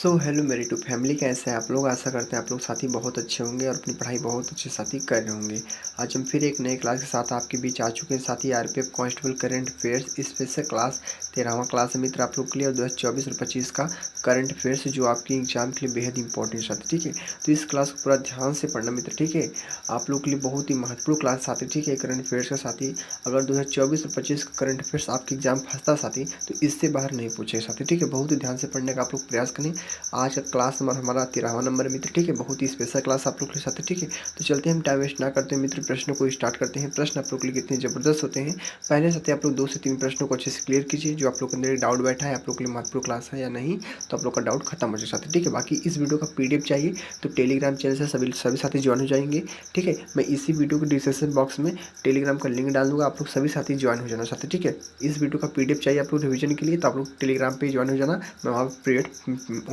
Hello मेरी to family, कैसे हैं आप लोग। आशा करते हैं आप लोग साथी बहुत अच्छे होंगे और अपनी पढ़ाई बहुत अच्छे साथी कर रहे होंगे। आज हम फिर एक नए क्लास के साथ आपके बीच आ चुके हैं साथी। RPF constable current affairs special class 13वां क्लास है मित्र आप लोग के लिए, और 2024 और 25 का करंट अफेयर्स जो आपके एग्जाम के लिए बेहद इंपॉर्टेंट साथी। ठीक है, तो इस क्लास को पूरा ध्यान से पढ़ना मित्र। ठीक है, आप लोग के लिए बहुत ही महत्वपूर्ण क्लास साथी। ठीक है, करंट अफेयर्स का साथी। अगर 2024 और 25 का करंट अफेयर्स आपके एग्जाम फंसता साथी तो इससे बाहर नहीं पूछे साथी। ठीक है, बहुत ही ध्यान से पढ़ने का आप लोग प्रयास करें। आज का क्लास नंबर हमारा 13वां नंबर है मित्र। ठीक है, बहुत ही स्पेशल क्लास आप लोग के साथ है। ठीक है, तो चलते हैं, हम टाइम वेस्ट ना करते हैं मित्र, प्रश्नों को स्टार्ट करते हैं। प्रश्न आप लोग के लिए कितने ज़बरदस्त होते हैं। पहले साथ ही आप लोग 2 से 3 प्रश्नों को अच्छे से क्लियर कीजिए। जो आप लोग के अंदर डाउट बैठा है, आप लोग के लिए महत्वपूर्ण क्लास है या नहीं, तो आप लोग का डाउट खत्म हो जाए साथी। ठीक है, बाकी इस वीडियो का पीडीएफ चाहिए तो टेलीग्राम चैनल से सभी साथी ज्वाइन हो जाएंगे। ठीक है, मैं इसी वीडियो के डिस्क्रिप्शन बॉक्स में टेलीग्राम का लिंक डाल दूंगा, आप लोग सभी साथी ज्वाइन हो जाना साथी। ठीक है, इस वीडियो का पीडीएफ चाहिए आप लोग रिवीजन के लिए, तो आप लोग टेलीग्राम पे ज्वाइन हो जाना। मैं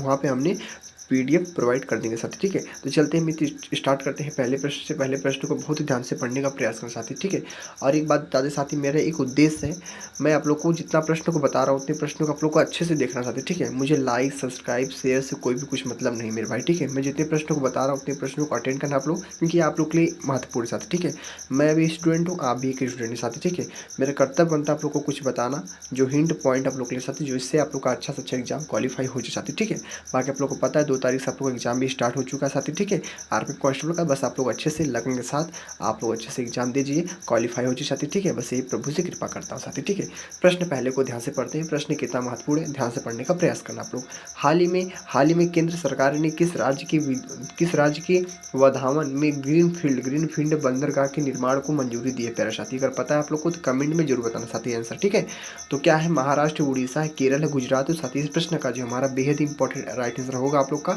वहाँ पे हमने पीडीएफ प्रोवाइड कर देंगे साथी। ठीक है, तो चलते हैं मित्र, स्टार्ट करते हैं पहले प्रश्न से। पहले प्रश्न को बहुत ही ध्यान से पढ़ने का प्रयास करें साथी। ठीक है, और एक बात बता दें साथी, मेरा एक उद्देश्य है, मैं आप लोग को जितना प्रश्न को बता रहा हूँ उतने प्रश्नों को आप लोग को अच्छे से देखना साथी। ठीक है, मुझे लाइक सब्सक्राइब शेयर से कोई भी कुछ मतलब नहीं मेरे भाई। ठीक है, मैं जितने प्रश्नों को बता रहा हूँ उतने प्रश्नों को अटेंड करना आप लोग, क्योंकि आप लोग के लिए महत्वपूर्ण साथी। ठीक है, मैं भी स्टूडेंट हूँ, आप भी एक स्टूडेंट है साथी। ठीक है, मेरा कर्तव्य बनता है आप लोग को कुछ बताना, जो हिंट पॉइंट आप लोग के लिए साथी, जो इससे आप लोग का अच्छा से अच्छा एग्जाम क्वालिफाई हो जाए साथी। ठीक है, बाकी आप लोग को पता है 2 तारीख से आप लोग का एग्जाम भी स्टार्ट हो चुका है साथी। ठीक है, आरपीएफ कांस्टेबल का, बस आप लोग अच्छे से लगन के साथ आप लोग अच्छे से एग्जाम दीजिए, क्वालिफाई हो जाए साथी। ठीक है, बस यही प्रभु से कृपा करता हूँ साथी। ठीक है, प्रश्न पहले को ध्यान से पढ़ते हैं। प्रश्न कितना महत्वपूर्ण है, ध्यान से पढ़ने का प्रयास करना आप लोग। हाल ही में केंद्र सरकार ने किस राज्य के वधावन में ग्रीनफील्ड बंदरगाह के निर्माण को मंजूरी दी है प्यारे साथी। अगर पता है आप लोग को तो कमेंट में जरूर बताना साथी आंसर। ठीक है, तो क्या है, महाराष्ट्र, उड़ीसा है, केरल है, गुजरात है साथी। इस प्रश्न का जो हमारा बेहद इंपॉर्टेंट राइट आंसर होगा आप लोग का,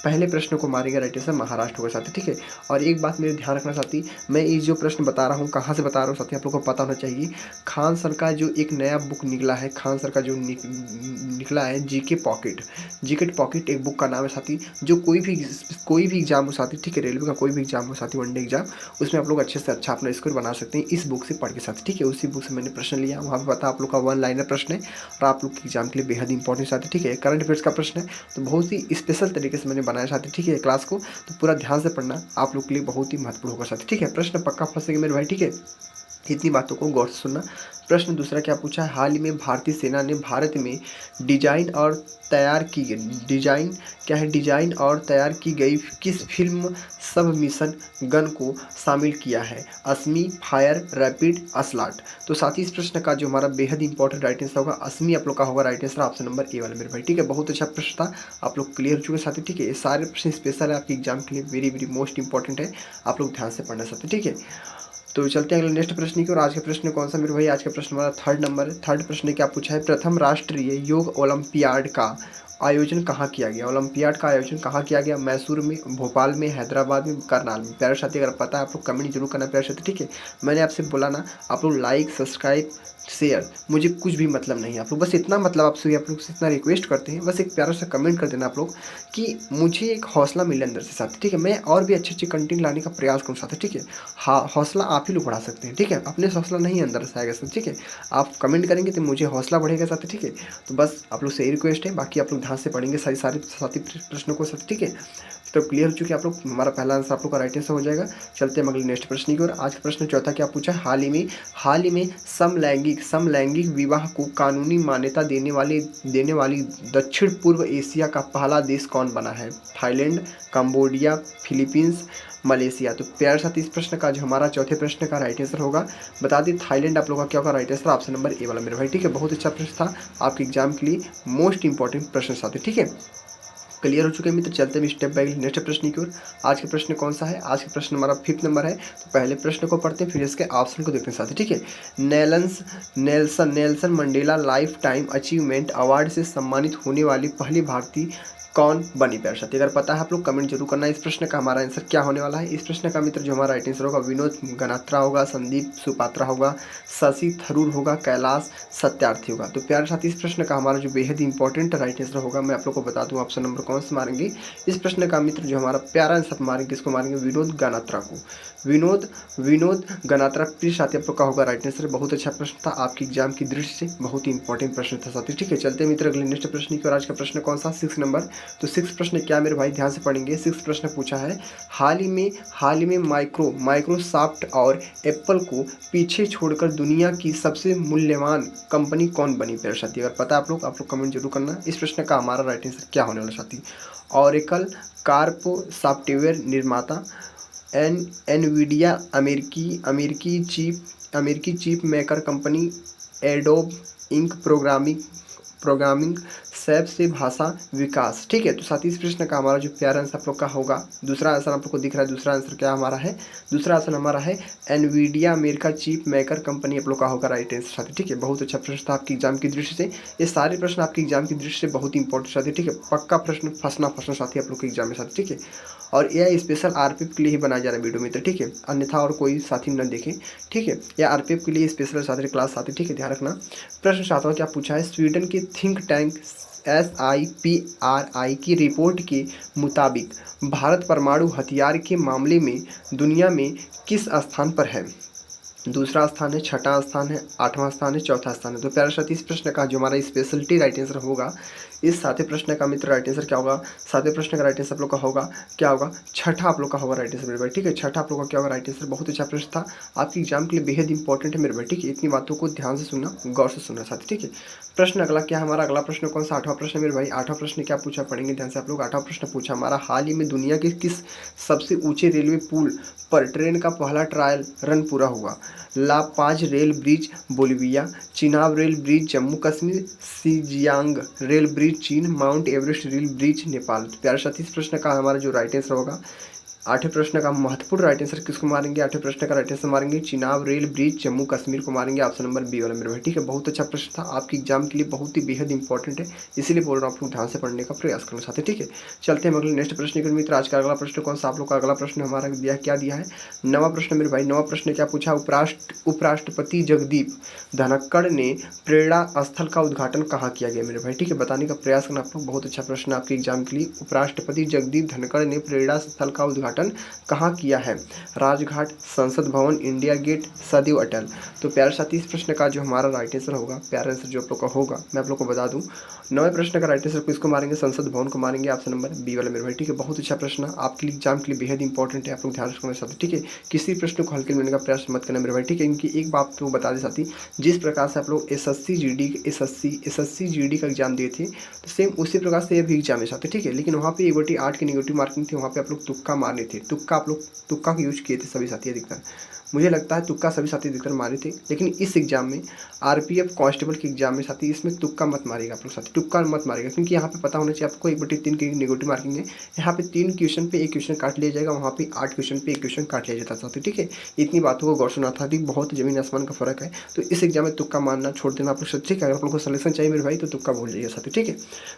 पहले प्रश्न को मारेंगे राइट आंसर महाराष्ट्र होगा साथी। ठीक है, और एक बात मेरे ध्यान रखना साथी, मैं ये जो प्रश्न बता रहा हूँ कहाँ से बता रहा हूँ साथी, आप लोग को पता होना चाहिए। खान सर का जो एक नया बुक निकला है, खान सर का जो निकला है जीके पॉकेट एक बुक का नाम है साथी, जो कोई भी एग्जाम हो साथी। ठीक है, रेलवे का कोई भी एग्जाम हो साथी, वनडे एग्जाम, उसमें आप लोग अच्छे से अच्छा अपना स्कोर बना सकते हैं इस बुक से पढ़ के साथी। ठीक है, उसी बुक से मैंने प्रश्न लिया, वहाँ पे पता आप लोग का 1 लाइनर प्रश्न है और आप लोग के एग्जाम के लिए बेहद इंपॉर्टेंट साथी। ठीक है, करंट अफेयर्स का प्रश्न है, तो बहुत ही स्पेशल तरीके से मैंने बनाया साथी। ठीक है, क्लास को तो पूरा ध्यान से पढ़ना, आप लोग के लिए बहुत ही महत्वपूर्ण होगा साथी। ठीक है, प्रश्न पक्का फंसेंगे मेरे भाई। ठीक है, इतनी बातों को गौर से सुनना। प्रश्न दूसरा क्या पूछा है, हाल ही में भारतीय सेना ने भारत में डिजाइन और तैयार की गई डिजाइन और तैयार की गई किस फिल्म सब मिशन गन को शामिल किया है, अस्मी, फायर, रैपिड, असलाट। तो साथ ही इस प्रश्न का जो हमारा बेहद इंपॉर्टेंट राइट आंसर होगा अस्मी आप लोग का होगा right answer, option number A वाला मेरे भाई। ठीक है, बहुत अच्छा प्रश्न था, आप लोग क्लियर हो चुके साथी। ठीक है, ये सारे प्रश्न स्पेशल है आपके एग्जाम के लिए, वेरी वेरी मोस्ट इंपॉर्टेंट है, आप लोग ध्यान से पढ़ना साथी। ठीक है, तो चलते हैं अगले नेक्स्ट प्रश्न की। और आज का प्रश्न कौन सा मेरे भाई, आज का प्रश्न हमारा 3rd नंबर है। 3rd प्रश्न क्या पूछा है, प्रथम राष्ट्रीय योग ओलंपियाड का आयोजन कहाँ किया गया। ओलंपियाड का आयोजन कहाँ किया गया, मैसूर में, भोपाल में, हैदराबाद में, करनाल में। प्यारे साथी अगर पता है आप लोग कमेंट जरूर करना प्यारे साथी। ठीक है, मैंने आपसे बोला ना, आप लोग लाइक सब्सक्राइब शेयर, मुझे कुछ भी मतलब नहीं है, आप लोग बस इतना मतलब आपसे आप लोग से इतना रिक्वेस्ट करते हैं, बस एक प्यारा सा कमेंट कर देना आप लोग कि मुझे एक हौसला मिले अंदर से साथी। ठीक है, मैं और भी अच्छे अच्छे कंटेंट लाने का प्रयास करूँ साथी। ठीक है, हाँ, हौसला आप ही लोग बढ़ा सकते हैं। ठीक है, अपने से हौसला नहीं अंदर से आएगा सर। ठीक है, आप कमेंट करेंगे तो मुझे हौसला बढ़ेगा साथी। ठीक है, तो बस आप लोग से यही रिक्वेस्ट है, बाकी आप लोग ध्यान से पढ़ेंगे सारे साथी प्रश्नों को साथी। ठीक है, तो क्लियर हो चुके आप लोग, हमारा पहला आंसर आप लोग का राइट आंसर हो जाएगा। चलते हैं अगले नेक्स्ट प्रश्न की ओर। आज का प्रश्न चौथा क्या पूछा है, हाल ही में समलैंगिक विवाह को कानूनी मान्यता देने वाली दक्षिण पूर्व एशिया का पहला देश कौन बना है, थाईलैंड, कंबोडिया, फिलीपींस, मलेशिया। तो प्यारे साथ इस प्रश्न का जो हमारा चौथे प्रश्न का राइट आंसर होगा, बता दी थाईलैंड आप लोग का क्या होगा right answer, option number A वाला मेरे भाई। ठीक है, बहुत अच्छा प्रश्न था, आपके एग्जाम के लिए मोस्ट इंपॉर्टेंट प्रश्न साथी। ठीक है, क्लियर हो चुके हैं मित्र, चलते हैं स्टेप बाय नेक्स्ट प्रश्न की ओर। आज का प्रश्न कौन सा है, आज का प्रश्न हमारा 5th नंबर है। तो पहले प्रश्न को पढ़ते हैं, फिर इसके ऑप्शन को देखते हैं साथ ही। ठीक है, Nelson Mandela life time achievement award से सम्मानित होने वाली पहली भारतीय कौन बनी प्यारे साथी। अगर पता है आप लोग कमेंट जरूर करना, इस प्रश्न का हमारा आंसर क्या होने वाला है। इस प्रश्न का मित्र जो हमारा राइट आंसर होगा, विनोद गनात्रा होगा, संदीप सुपात्रा होगा, शशि थरूर होगा, कैलाश सत्यार्थी होगा। तो प्यारे साथी इस प्रश्न का हमारा जो बेहद इंपॉर्टेंट राइट आंसर होगा, मैं आप लोग को बता दूं ऑप्शन नंबर कौन से मारेंगे? इस प्रश्न का मित्र जो हमारा प्यारा आंसर मारेंगे, किसको मारेंगे? विनोद गनात्रा को। विनोद विनोद गनात्रा प्लीज साथी आप लोग का होगा राइट आंसर। बहुत अच्छा प्रश्न था, आपकी एग्जाम की दृष्टि से बहुत ही इंपॉर्टेंट प्रश्न था साथी। ठीक है, चलते हैं मित्र अगले नेक्स्ट प्रश्न की। और आज का प्रश्न कौन सा? 6 नंबर। तो 6 प्रश्न क्या मेरे भाई, ध्यान से पढ़ेंगे। 6 प्रश्न पूछा है, हाल ही में माइक्रोसॉफ्ट और एप्पल को पीछे छोड़कर दुनिया की सबसे मूल्यवान कंपनी कौन बनी प्यारे साथी? अगर पता है आप लोग कमेंट जरूर करना। इस प्रश्न का हमारा राइट आंसर क्या होने वाला साथी? ऑरेकल, कार्प सॉफ्टवेयर निर्माता, एनवीडिया अमेरिकी chip maker company, Adobe Inc programming SAP से भाषा विकास। ठीक है, तो साथ ही इस प्रश्न का हमारा जो प्यारा आंसर आप लोग का होगा, दूसरा आंसर आप लोग को दिख रहा है। दूसरा आंसर क्या हमारा है? दूसरा आंसर हमारा है Nvidia America chip maker company आप लोग का होगा राइट आंसर साथी। ठीक है, बहुत अच्छा प्रश्न था आपकी एग्जाम की दृष्टि से। ये सारे प्रश्न आपकी एग्जाम की दृष्टि से बहुत ही इंपॉर्टेंट साथी। ठीक है, पक्का प्रश्न फंसना साथी आप लोग के एग्जाम में साथी। ठीक है, और यह स्पेशल आरपीएफ के लिए ही बनाया जा रहा है वीडियो मित्र। ठीक है, अन्यथा और कोई साथी न देखें। ठीक है, यह आरपीएफ के लिए स्पेशल साथी क्लास साथी। ठीक है, ध्यान रखना। प्रश्न चाहता हूँ क्या पूछा है? स्वीडन के थिंक टैंक SIPRI की रिपोर्ट के मुताबिक भारत परमाणु हथियार के मामले में दुनिया में किस स्थान पर है? दूसरा स्थान है, छठा स्थान है, आठवां स्थान है, चौथा स्थान है। तो प्यारे साथी इस प्रश्न का जो हमारा स्पेशलिटी राइट आंसर होगा, इस सातवें प्रश्न का मित्र राइट आंसर क्या होगा? सातवें प्रश्न का राइट आंसर आप लोग का होगा क्या होगा? छठा आप लोग का होगा राइट आंसर मेरे भाई। ठीक है, छठा आप लोग का क्या होगा राइट आंसर? बहुत अच्छा प्रश्न था, आपकी एग्जाम के लिए बेहद इंपॉर्टेंट है मेरे भाई। ठीक है, इतनी बातों को ध्यान से सुनना, गौर से सुनना साथी। ठीक है, प्रश्न अगला क्या हमारा? अगला प्रश्न कौन सा? आठवां प्रश्न मेरे भाई। आठवां प्रश्न क्या पूछा, पढ़ेंगे ध्यान से आप लोग। आठवां प्रश्न पूछा हमारा, हाल ही में दुनिया के किस सबसे ऊंचे रेलवे पुल पर ट्रेन का पहला ट्रायल रन पूरा हुआ? La Paz rail bridge Bolivia, Chenab rail bridge Jammu Kashmir, Xijiang rail bridge China, Mount Everest rail bridge Nepal. तो प्यारे साथी इस प्रश्न का हमारा जो राइट आंसर होगा, आठवें प्रश्न का महत्वपूर्ण राइट आंसर किसको मारेंगे? आठवें प्रश्न का राइट आंसर मारेंगे चिनाब रेल ब्रिज जम्मू कश्मीर को मारेंगे, ऑप्शन नंबर बी वाला मेरे भाई। ठीक है, बहुत अच्छा प्रश्न था, आपकी एग्जाम के लिए बहुत ही बेहद इंपॉर्टेंट है, इसीलिए बोल रहा हूँ आप लोग ध्यान से पढ़ने का प्रयास करना चाहते हैं। ठीक है, चलते हैं अगले नेक्स्ट प्रश्न के मित्र। आज का अगला प्रश्न कौन सा? आप लोग का अगला प्रश्न हमारा दिया क्या दिया है? नवा प्रश्न मेरे भाई। नवा प्रश्न क्या पूछा? उपराष्ट्रपति जगदीप धनखड़ ने प्रेरणा स्थल का उद्घाटन कहाँ किया गया मेरे भाई? ठीक है, बताने का प्रयास करना आप लोग। बहुत अच्छा प्रश्न आपके एग्जाम के लिए। उपराष्ट्रपति जगदीप धनखड़ ने प्रेरणा स्थल का उद्घाटन कहाँ किया है? राजघाट, संसद भवन, इंडिया गेट, सदैव अटल। तो प्यारे साथी इस प्रश्न का जो हमारा राइट आंसर होगा, प्यारा आंसर जो आप लोग का होगा, मैं आप लोग को बता दूं, नवे प्रश्न का राइट आंसर किसको मारेंगे? संसद भवन को मारेंगे, ऑप्शन नंबर बी वाला मेरे भाई। ठीक है, बहुत अच्छा प्रश्न आपके लिए एग्जाम के लिए बेहद इंपॉर्टेंट है, आप लोग ध्यान रखना साथी। ठीक है, किसी प्रश्न को हल्के लेने का प्रयास मत करना मेरे भाई। ठीक है, इनकी एक बात तो बता दें साथी, जिस प्रकार से आप लोग एसएससी जीडी का एग्जाम दिए थे, तो सेम उसी प्रकार से ये भी एग्जाम है साथी। ठीक है, लेकिन वहाँ पे 1/8 की नेगेटिव मार्किंग थी, वहाँ पे आप लोग तुक्का मारने थे, तुक्का आप लोग तुक्का का यूज किए थे सभी साथी अधिकतर। मुझे लगता है तुक्का सभी साथी अधिकतर मारे थे, लेकिन इस एग्जाम में आरपीएफ कांस्टेबल के एग्जाम में साथी इसमें तुक्का मत मारेगा आप लोग साथी, तुक्का मत मारेगा, क्योंकि यहाँ पे पता होना चाहिए आपको 1/3 की नेगेटिव मार्किंग है। यहाँ पे 3 क्वेश्चन पे 1 क्वेश्चन काट लिया जाएगा, वहाँ पे 8 क्वेश्चन पे 1 क्वेश्चन काट लिया जाता साथी। ठीक है, इतनी बातों को गौर सुना था, बहुत जमीन आसमान का फर्क है। तो इस एग्जाम में तुक्का मारना छोड़ देना आप लोग। ठीक है, अगर आप लोग को सलेक्शन चाहिए मेरे भाई तो तुक्का भूल जाइए साथी। ठीक है,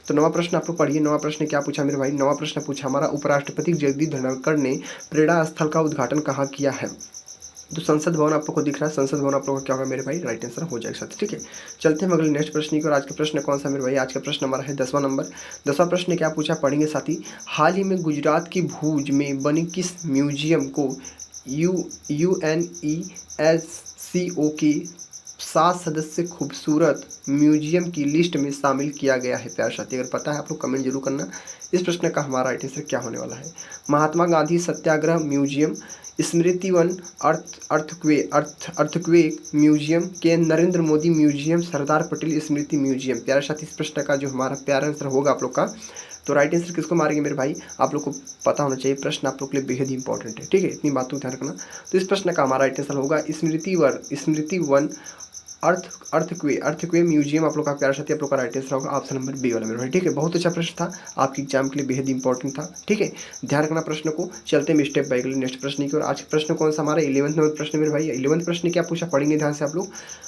तो नवा प्रश्न आप लोग पढ़िए। नवा प्रश्न क्या पूछा मेरे भाई? नवा प्रश्न पूछा हमारा, उपराष्ट्रपति जगदीप धनखड़ ने प्रेरणा स्थल का उद्घाटन कहाँ किया है? तो संसद भवन आप लोग को दिख रहा है, संसद भवन आप लोग का क्या होगा मेरे भाई? राइट आंसर हो जाएगा साथी। ठीक है, चलते हैं अगले नेक्स्ट प्रश्न की। और आज का प्रश्न कौन सा मेरे भाई? आज का प्रश्न हमारा है 10वां नंबर। 10वां प्रश्न क्या पूछा, पढ़ेंगे साथी। हाल ही में गुजरात की भूज में बनी किस म्यूजियम को UNESCO की 7 सदस्य खूबसूरत म्यूजियम की लिस्ट में शामिल किया गया है प्यारे साथी? अगर पता है आप लोग कमेंट जरूर करना। इस प्रश्न का हमारा राइट आंसर क्या होने वाला है? महात्मा गांधी सत्याग्रह म्यूजियम, स्मृति वन अर्थक्वेक म्यूजियम के, नरेंद्र मोदी म्यूजियम, सरदार पटेल स्मृति म्यूजियम। प्यारे साथी इस प्रश्न का जो हमारा प्यारा आंसर होगा आप लोग का, तो राइट आंसर किसको मारेंगे मेरे भाई? आप लोग को पता होना चाहिए, प्रश्न आप लोग के लिए बेहद इंपॉर्टेंट है। ठीक है, इतनी बातों को ध्यान रखना। तो इस प्रश्न का हमारा राइट आंसर होगा स्मृति वन अर्थक्वे म्यूजियम आप लोग का प्यारा साथी, आप लोग का राइट आंसर होगा ऑप्शन नंबर बी वाला मेरे भाई। ठीक है, बहुत अच्छा प्रश्न था, आपकी एग्जाम के लिए बेहद इंपॉर्टेंट था। ठीक है, ध्यान रखना प्रश्न को। चलते हैं स्टेप बाय नेक्स्ट प्रश्न की। और आज का प्रश्न कौन सा हमारा? 11वां नंबर प्रश्न मेरे भाई। 11वां प्रश्न क्या पूछा, पढ़ेंगे ध्यान से आप लोग।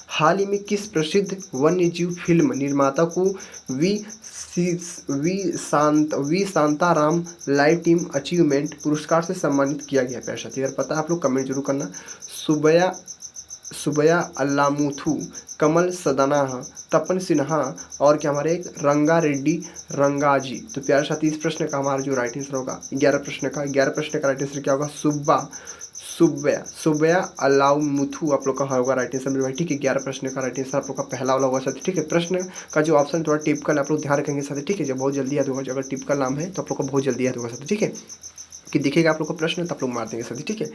हाल ही में किस प्रसिद्ध वन्य जीव फिल्म निर्माता को V Shantaram lifetime achievement पुरस्कार से सम्मानित किया गया प्यारे साथी? अगर पता है आप लोग कमेंट जरूर करना। सुबया अल्लामुथु, कमल सदनाह, तपन सिन्हा और क्या हमारे एक रंगा रेड्डी रंगाजी। तो प्यारे साथी इस प्रश्न का हमारा जो राइट आंसर होगा 11 प्रश्न का राइट आंसर क्या होगा? सुब्बया सुब्बया अलाउमुथु आप लोग का होगा राइट आंसर मेरे भाई। ठीक है, 11 प्रश्न का राइट आंसर आप लोग का पहला वाला होगा साथी। ठीक है, प्रश्न का जो ऑप्शन थोड़ा टिपिकल आप लोग ध्यान रखेंगे साथी। ठीक है, जब बहुत जल्दी याद होगा, अगर टिपिकल नाम है तो आप लोग को बहुत जल्दी याद होगा साथी। ठीक है, कि दिखेगा आप लोग को प्रश्न तो आप लोग मार देंगे सभी। ठीक है,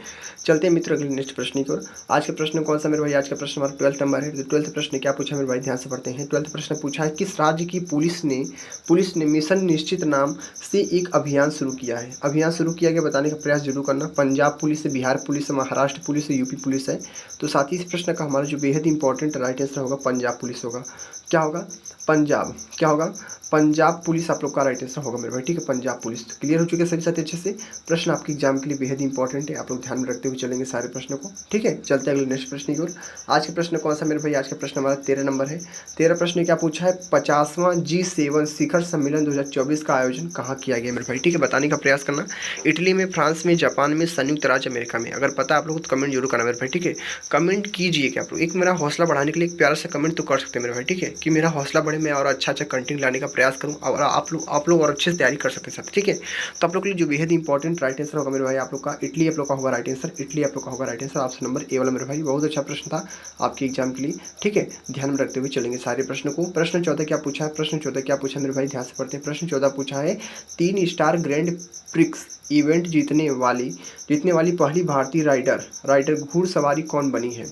चलते हैं मित्र अगले नेक्स्ट प्रश्न की ओर। आज का प्रश्न कौन सा मेरे भाई? आज का प्रश्न हमारा 12th नंबर है। तो 12th प्रश्न क्या पूछा मेरे भाई? ध्यान से पढ़ते हैं। 12th प्रश्न पूछा है, किस राज्य की पुलिस ने मिशन निश्चित नाम से एक अभियान शुरू किया है? अभियान शुरू किया गया बताने का प्रयास जरूर करना। पंजाब पुलिस है, बिहार पुलिस है, महाराष्ट्र पुलिस है, यूपी पुलिस है। तो साथ ही इस प्रश्न का हमारा जो बेहद इंपॉर्टेंट राइट आंसर होगा पंजाब पुलिस होगा। क्या होगा? पंजाब। क्या होगा? पंजाब पुलिस आप लोग का राइट आंसर होगा मेरे भाई। ठीक है, पंजाब पुलिस। क्लियर हो चुके हैं सभी साथी अच्छे से? प्रश्न आपके एग्जाम के लिए बेहद इंपॉर्टेंट है, आप लोग ध्यान में रखते हुए चलेंगे सारे प्रश्नों को। ठीक है, चलते हैं अगले नेक्स्ट प्रश्न की ओर। आज का प्रश्न कौन सा मेरे भाई? आज का प्रश्न हमारा 13 नंबर है। 13 प्रश्न क्या पूछा है? 50वां G7 शिखर सम्मेलन 2024 का आयोजन कहाँ किया गया मेरे भाई? ठीक है, बताने का प्रयास करना। इटली में, फ्रांस में, जापान में, संयुक्त राज्य अमेरिका में। अगर पता आप लोग तो कमेंट जरूर करना मेरे भाई। ठीक है, कमेंट कीजिए कि आप लोग एक मेरा हौसला बढ़ाने के लिए एक प्यारा सा कमेंट तो कर सकते हैं मेरे भाई। ठीक है, कि मेरा हौसला बढ़े, मैं और अच्छा कंटेंट लाने का प्रयास करूँ और आप लोग और अच्छे से तैयारी कर सकते हैं साथ। ठीक है, तो आप लोग के लिए जो बेहद इंपॉर्टेंट राइट आंसर होगा मेरे भाई आप लोग का इटली आप लोग का होगा राइट आंसर। इटली आप लोग का होगा right answer, option number A वाला मेरे भाई। बहुत अच्छा प्रश्न था आपके एग्जाम के लिए। ठीक है, ध्यान में रखते हुए चलेंगे सारे प्रश्न को। प्रश्न 14 क्या पूछा है? प्रश्न 14 क्या पूछा मेरे भाई? ध्यान से पढ़ते हैं। प्रश्न 14 पूछा है, 3 स्टार ग्रैंड प्रिक्स इवेंट जीतने वाली पहली भारतीय राइडर घुड़सवारी कौन बनी है?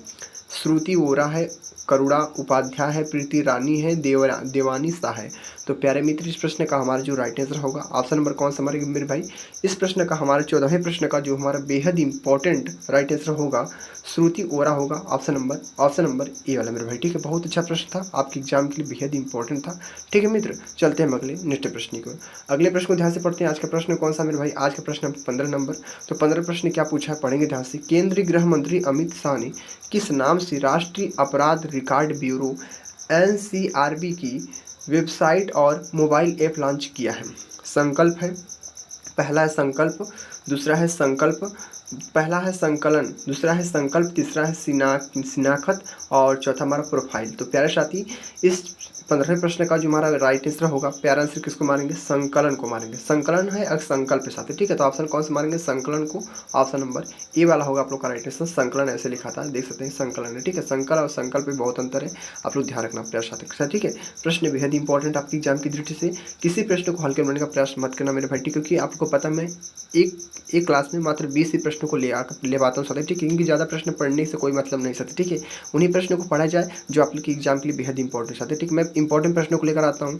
श्रुति वोरा है, करुणा उपाध्याय है, प्रीति रानी है, देवानी शाह है। तो प्यारे मित्र इस प्रश्न का हमारा जो राइट आंसर होगा ऑप्शन नंबर कौन सा हमारे मेरे भाई? इस प्रश्न का हमारे 14वें प्रश्न का जो हमारा बेहद इंपॉर्टेंट राइट आंसर होगा श्रुति ओरा होगा, ऑप्शन नंबर ए वाला मेरे भाई। ठीक है, बहुत अच्छा प्रश्न था आपके एग्जाम के लिए, बेहद इंपॉर्टेंट था। ठीक है मित्र, चलते हैं हम अगले नेक्स्ट प्रश्न को। अगले प्रश्न को ध्यान से पढ़ते हैं। आज का प्रश्न कौन सा मेरे भाई? आज का प्रश्न 15 नंबर। तो 15 प्रश्न क्या पूछा है पढ़ेंगे ध्यान से। केंद्रीय गृह मंत्री अमित शाह ने किस नाम से राष्ट्रीय अपराध रिकॉर्ड ब्यूरो NCRB की वेबसाइट और मोबाइल ऐप लॉन्च किया है? संकल्प है, पहला है संकल्प, दूसरा है संकल्प, पहला है संकलन, दूसरा है संकल्प, तीसरा है शिनाख्त और चौथा हमारा प्रोफाइल। तो प्यारे साथी इस 15वें प्रश्न का जो हमारा राइट आंसर होगा, प्यारा आंसर किसको मारेंगे? संकलन को मारेंगे। संकलन है और संकल्प के साथ। ठीक है, तो ऑप्शन कौन से मारेंगे? संकलन को। ऑप्शन नंबर ए वाला होगा आप लोग का राइट आंसर। संकलन ऐसे लिखा था, देख सकते हैं संकलन है। ठीक है, संकलन और संकल्प में बहुत अंतर है, आप लोग ध्यान रखना प्यारे साथी। ठीक है, प्रश्न बेहद इंपॉर्टेंट आपकी एग्जाम की दृष्टि से, किसी प्रश्न को हल्के बनाने का प्रयास मत करना मेरे भाई। ठीक है, क्योंकि आपको पता मैं एक क्लास में मात्र 20 ही प्रश्नों को ले पाता हूँ साथी। ठीक है, क्योंकि ज़्यादा प्रश्न पढ़ने से कोई मतलब नहीं साथी। ठीक है, उन्हीं प्रश्नों को पढ़ा जाए जो आप लोग की एग्जाम के लिए बेहद इंपॉर्टेंट साथी। ठीक है, मैं इंपॉर्टेंट प्रश्नों को लेकर आता हूँ,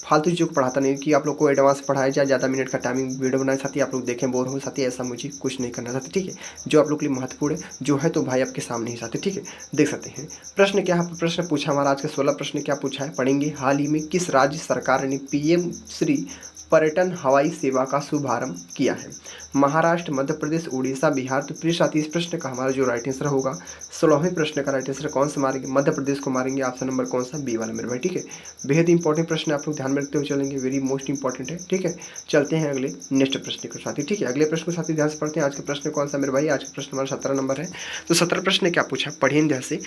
फालतू चीज़ों को पढ़ाता नहीं कि आप लोग को एडवांस पढ़ाया जाए, ज़्यादा मिनट का टाइमिंग वीडियो बनाए साथी, आप लोग देखें बोर हो साथी, ऐसा मुझे कुछ नहीं करना साथी। ठीक है, जो आप लोग के लिए महत्वपूर्ण है जो है तो भाई आपके सामने ही साथी। ठीक है, देख सकते हैं प्रश्न क्या है। प्रश्न पूछा हमारा आज का 16 प्रश्न क्या पूछा है पढ़ेंगे। हाल ही में किस राज्य सरकार ने PM श्री पर्यटन हवाई सेवा का शुभारंभ किया है? महाराष्ट्र, मध्य प्रदेश, उड़ीसा, बिहार। तो प्रिय साथी इस प्रश्न का हमारा जो राइट आंसर होगा 16वें प्रश्न का राइट आंसर कौन सा मारेंगे? मध्य प्रदेश को मारेंगे। ऑप्शन नंबर कौन सा? बी वाला मेरे भाई। ठीक है, बेहद इंपॉर्टेंट प्रश्न आप लोग ध्यान में रखते हुए चलेंगे, वेरी मोस्ट इंपॉर्टेंट है। ठीक है, चलते हैं अगले नेक्स्ट प्रश्न के साथी। ठीक है, अगले प्रश्न को साथी ध्यान से पढ़ते हैं। आज का प्रश्न कौन सा मेरे भाई? आज का प्रश्न हमारा 17 नंबर है। तो 17 प्रश्न क्या पूछा पढ़िए ध्यान से।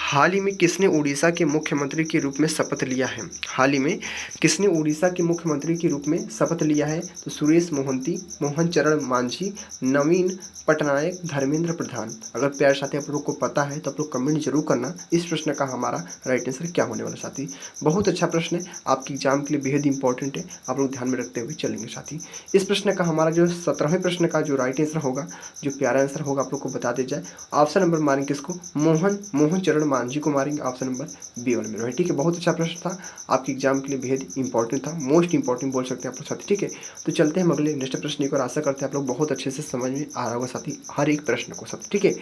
हाल ही में किसने उड़ीसा के मुख्यमंत्री के रूप में शपथ लिया है? हाल ही में किसने उड़ीसा के मुख्यमंत्री के रूप में शपथ लिया है? तो सुरेश मोहंती, मोहन चरण मांझी, नवीन पटनायक, धर्मेंद्र प्रधान। अगर प्यारे साथी आप लोग को पता है तो आप लोग कमेंट जरूर करना इस प्रश्न का हमारा राइट आंसर क्या होने वाला साथी। बहुत अच्छा प्रश्न है आपकी एग्जाम के लिए, बेहद इंपॉर्टेंट है, आप लोग ध्यान में रखते हुए चलेंगे साथी। इस प्रश्न का हमारा जो 17वें प्रश्न का जो राइट आंसर होगा, जो प्यारा आंसर होगा आप लोग को बता दिया जाए। ऑप्शन नंबर मारेंगे किसको? मोहन चरण मांझी को मारेंगे, ऑप्शन नंबर बी वाले मेरे। ठीक है, बहुत अच्छा प्रश्न था आपके एग्जाम के लिए, बेहद इंपॉर्टेंट था, मोस्ट इंपॉर्टेंट बोल सकते हैं आप लोग साथी। ठीक है, तो चलते हैं हम अगले नेक्स्ट प्रश्न को। आशा करते हैं आप लोग बहुत अच्छे से समझ में आ रहा होगा साथी हर एक प्रश्न को साथी। ठीक है,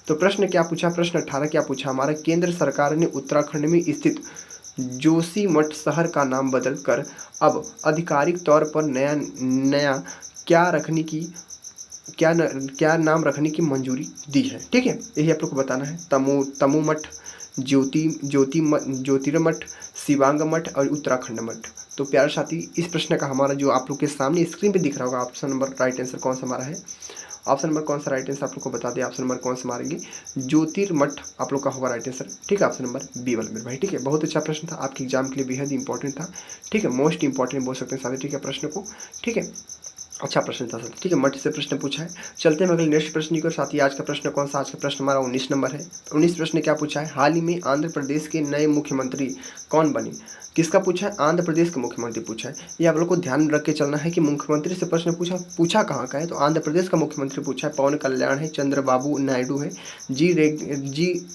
तो प्रश्न क्या पूछा? प्रश्न 18 क्या पूछा हमारा? केंद्र सरकार ने उत्तराखंड में स्थित जोशीमठ शहर का नाम बदलकर अब आधिकारिक तौर पर नया क्या नाम रखने की मंजूरी दी है? ठीक है, यही आप लोग को बताना है। तमू मठ, ज्योतिर्मठ, शिवांग मठ और उत्तराखंड मठ। तो प्यारे साथी इस प्रश्न का हमारा जो आप लोग के सामने स्क्रीन पे दिख रहा होगा ऑप्शन नंबर राइट आंसर कौन सा हमारा है? ऑप्शन नंबर कौन सा राइट आंसर आप लोग को बता दें, ऑप्शन नंबर कौन सा मारेंगे, ज्योतिर्मठ आप लोग का होगा राइट आंसर। ठीक है, ऑप्शन नंबर बी वाला मेरे भाई। ठीक है, बहुत अच्छा प्रश्न था, आपके एग्जाम के लिए बेहद इंपॉर्टेंट था। ठीक है, मोस्ट इंपॉर्टेंट बोल सकते हैं सारे। ठीक है, प्रश्न को, ठीक है, अच्छा प्रश्न था सर। ठीक है, मठ से प्रश्न पूछा है। चलते हैं अगले नेक्स्ट प्रश्न की ओर। साथ ही आज का प्रश्न कौन सा, आज का प्रश्न हमारा 19 नंबर है। 19 प्रश्न क्या पूछा है, हाल ही में आंध्र प्रदेश के नए मुख्यमंत्री कौन बने। किसका पूछा है, आंध्र प्रदेश के मुख्यमंत्री पूछा है। ये आप लोग को ध्यान रख के चलना है कि मुख्यमंत्री से प्रश्न पूछा कहाँ का है, तो आंध्र प्रदेश का मुख्यमंत्री पूछा है। पवन कल्याण है, चंद्रबाबू नायडू है, जी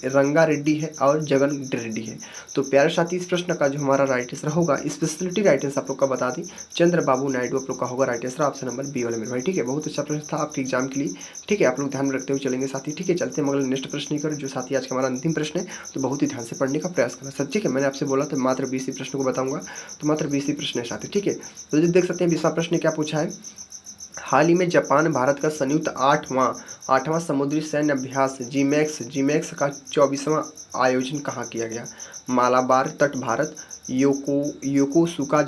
रंगा रेड्डी है और जगन रेड्डी है। तो प्यारे साथी, इस प्रश्न का जो हमारा राइट आंसर होगा, स्पेशलिटी राइट आंसर आप लोग का बता दी, चंद्रबाबू नायडू आप लोग का होगा right answer, option number B वाले मेरे भाई। ठीक है, बहुत अच्छा प्रश्न था आपके एग्जाम के लिए। ठीक है, आप लोग ध्यान में रखते हुए चलेंगे साथी। ठीक है, चलते हैं अगले नेक्स्ट प्रश्न की ओर, जो साथी आज का हमारा अंतिम प्रश्न है, तो बहुत ही ध्यान से पढ़ने का प्रयास करना सर। ठीक है, मैंने आपसे बोला था मात्र 20 ही प्रश्न को बताऊंगा, तो मात्र 20 ही प्रश्न है साथी। ठीक है, तो देख सकते हैं 20वां प्रश्न क्या पूछा है, हाल ही में जापान भारत का संयुक्त आठवां समुद्री सैन्य अभ्यास जीमैक्स का 24वां आयोजन कहाँ किया गया। मालाबार तट भारत, योकोसुका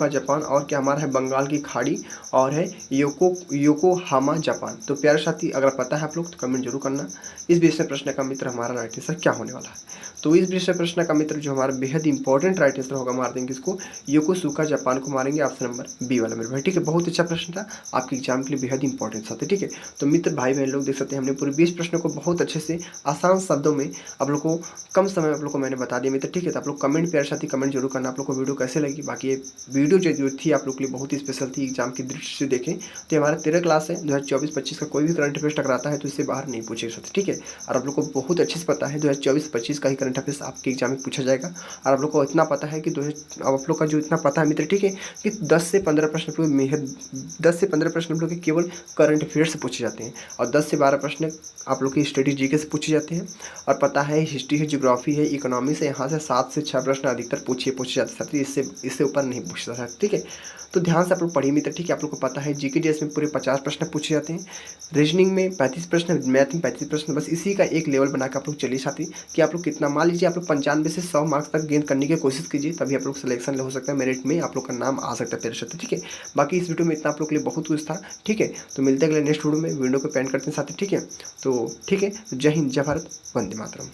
जापान और क्या हमारा है बंगाल की खाड़ी, और है योकोहामा जापान। तो प्यारे साथी, अगर पता है आप लोग तो कमेंट जरूर करना। इस विषय प्रश्न का मित्र हमारा राइट आंसर क्या होने वाला है, तो इस विषय प्रश्न का मित्र जो हमारा बेहद इंपॉर्टेंट राइट आंसर होगा, मार देंगे इसको, योकोसुका जापान को मारेंगे, ऑप्शन नंबर बी वाला मेरे भाई। ठीक है, बहुत अच्छा प्रश्न था, आपके एग्जाम के लिए बेहद इंपॉर्टेंट था। ठीक है, तो मित्र भाई बहन लोग देख सकते हैं, हमने पूरे 20 प्रश्नों को बहुत अच्छे से आसान शब्दों में आप लोग को, कम समय में आप लोग को मैंने बता दिया मित्र। ठीक है, तो आप लोग कमेंट प्यारे साथी कमेंट जरूर करना, आप लोग को वीडियो कैसे लगी। बाकी ये वीडियो जो थी आप लोग के लिए बहुत ही स्पेशल थी, एग्जाम की दृष्टि से देखें तो हमारा 13 क्लास है, 2024-25 का कोई भी करंट अफेयर्स टकराता है तो इससे बाहर नहीं पूछेगा साथी। ठीक है, और आप लोग को बहुत अच्छे से पता है 2024-25 का ही करंट अफेयर्स आपके एग्जाम में पूछा जाएगा। और आप लोग को इतना पता है कि आप लोग का जो इतना पता है मित्र, ठीक है, कि 10 से 15 प्रश्न 10 से 15 प्रश्न आप लोग के केवल करंट अफेयर से पूछे जाते हैं, और 10 से 12 प्रश्न आप लोग की स्टडी जीके से पूछे जाते हैं। और पता है हिस्ट्री है, ज्योग्राफी है, इकोनॉमी से यहाँ से 7 से 6 प्रश्न अधिकतर पूछे जाते हैं, इससे ऊपर नहीं पूछता है। ठीक है, तो ध्यान से आप लोग पढ़िए मित्र। ठीक है, आप लोग को पता है जीके डीएस में पूरे 50 प्रश्न पूछे जाते हैं, रीजनिंग में 35 प्रश्न, मैथ में 35 प्रश्न। बस इसी का एक लेवल बना के आप लोग चलिए साथी, कि आप लोग कितना, मान लीजिए आप लोग 95 से 100 मार्क्स तक गेन करने की कोशिश कीजिए, तभी आप लोग सिलेक्शन हो सकता है, मेरिट में आप लोग का नाम आ सकता है तेरे साथ। ठीक है, बाकी इस वीडियो में इतना आप लोग के लिए बहुत कुछ था। ठीक है, तो मिलते हैं अगले नेक्स्ट वीडियो में, वीडियो को पेंड करते हैं साथी। ठीक है, तो ठीक है, जय हिंद, जय भारत, वंदे मातरम।